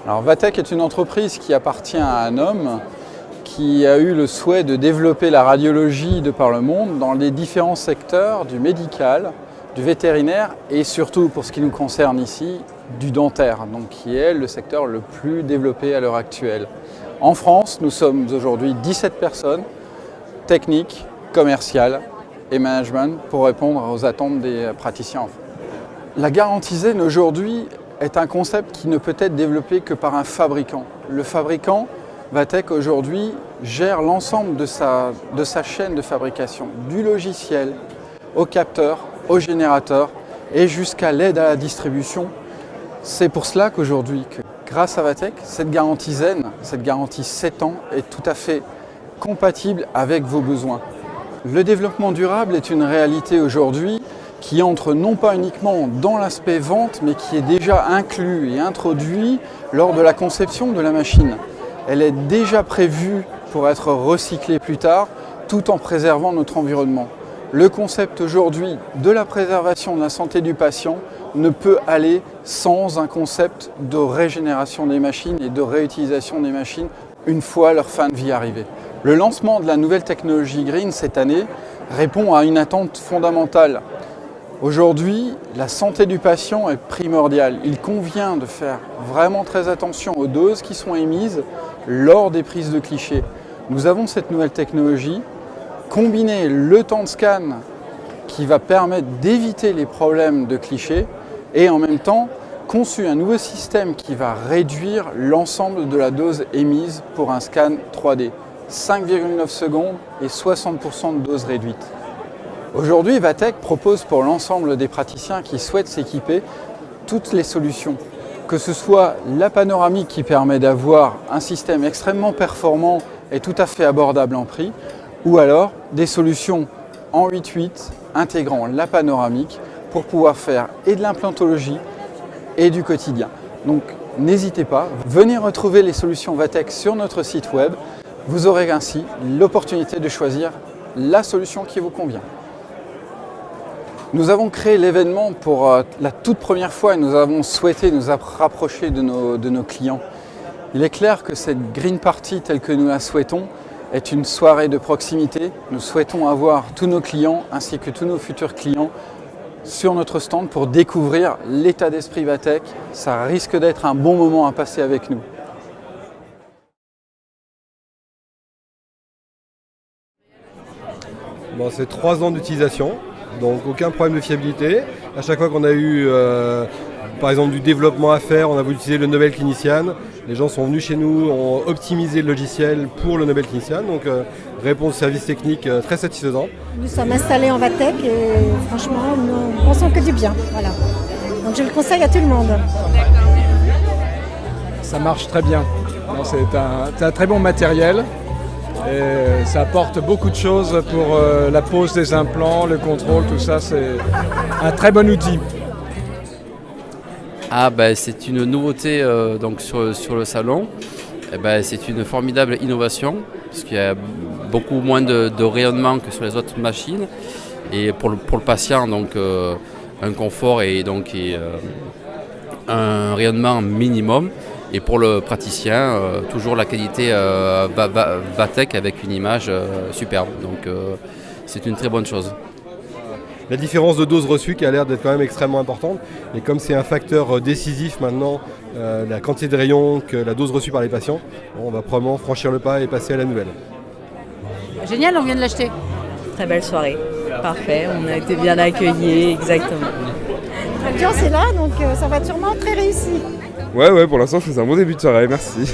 Alors Vatech est une entreprise qui appartient à un homme qui a eu le souhait de développer la radiologie de par le monde dans les différents secteurs du médical, du vétérinaire et surtout, pour ce qui nous concerne ici, du dentaire, donc qui est le secteur le plus développé à l'heure actuelle. En France, nous sommes aujourd'hui 17 personnes, techniques, commerciales et management, pour répondre aux attentes des praticiens. La garantie Zen aujourd'hui est un concept qui ne peut être développé que par un fabricant. Le fabricant, Vatech aujourd'hui, gère l'ensemble de sa chaîne de fabrication, du logiciel au capteur, au générateur et jusqu'à l'aide à la distribution. C'est pour cela qu'aujourd'hui, grâce à Vatech, cette garantie Zen, cette garantie 7 ans, est tout à fait compatible avec vos besoins. Le développement durable est une réalité aujourd'hui qui entre non pas uniquement dans l'aspect vente, mais qui est déjà inclus et introduit lors de la conception de la machine. Elle est déjà prévue pour être recyclée plus tard, tout en préservant notre environnement. Le concept aujourd'hui de la préservation de la santé du patient ne peut aller sans un concept de régénération des machines et de réutilisation des machines une fois leur fin de vie arrivée. Le lancement de la nouvelle technologie Green cette année répond à une attente fondamentale. Aujourd'hui, la santé du patient est primordiale. Il convient de faire vraiment très attention aux doses qui sont émises lors des prises de clichés. Nous avons cette nouvelle technologie, combiner le temps de scan qui va permettre d'éviter les problèmes de clichés et en même temps conçu un nouveau système qui va réduire l'ensemble de la dose émise pour un scan 3D. 5,9 secondes et 60% de dose réduite. Aujourd'hui, Vatech propose pour l'ensemble des praticiens qui souhaitent s'équiper toutes les solutions. Que ce soit la panoramique qui permet d'avoir un système extrêmement performant et tout à fait abordable en prix, ou alors des solutions en 8/8 intégrant la panoramique pour pouvoir faire et de l'implantologie et du quotidien. Donc n'hésitez pas, venez retrouver les solutions Vatech sur notre site web. Vous aurez ainsi l'opportunité de choisir la solution qui vous convient. Nous avons créé l'événement pour la toute première fois et nous avons souhaité nous rapprocher de nos clients. Il est clair que cette Green Party telle que nous la souhaitons est une soirée de proximité. Nous souhaitons avoir tous nos clients ainsi que tous nos futurs clients sur notre stand pour découvrir l'état d'esprit Vatech. Ça risque d'être un bon moment à passer avec nous. Bon, c'est 3 ans d'utilisation, donc aucun problème de fiabilité. À chaque fois qu'on a eu par exemple du développement à faire, on a voulu utiliser le Nobel Clinician. Les gens sont venus chez nous, ont optimisé le logiciel pour le Nobel Clinician, donc réponse service technique très satisfaisant. Nous sommes installés en Vatech et franchement, nous pensons que du bien. Voilà. Donc je le conseille à tout le monde. Ça marche très bien. C'est un très bon matériel. Et ça apporte beaucoup de choses pour la pose des implants, le contrôle, tout ça. C'est un très bon outil. C'est une nouveauté donc sur le salon. C'est une formidable innovation parce qu'il y a beaucoup moins de rayonnement que sur les autres machines. Et pour le patient, donc, un confort et un rayonnement minimum. Et pour le praticien, toujours la qualité Vatech avec une image superbe. Donc c'est une très bonne chose. La différence de dose reçue qui a l'air d'être quand même extrêmement importante. Et comme c'est un facteur décisif maintenant, la quantité de rayons que la dose reçue par les patients, on va probablement franchir le pas et passer à la nouvelle. Génial, on vient de l'acheter. Très belle soirée, parfait, on a été bien accueillis, exactement. L'ambiance est là, donc ça va être sûrement très réussi. Ouais, pour l'instant, c'est un bon début de soirée, merci.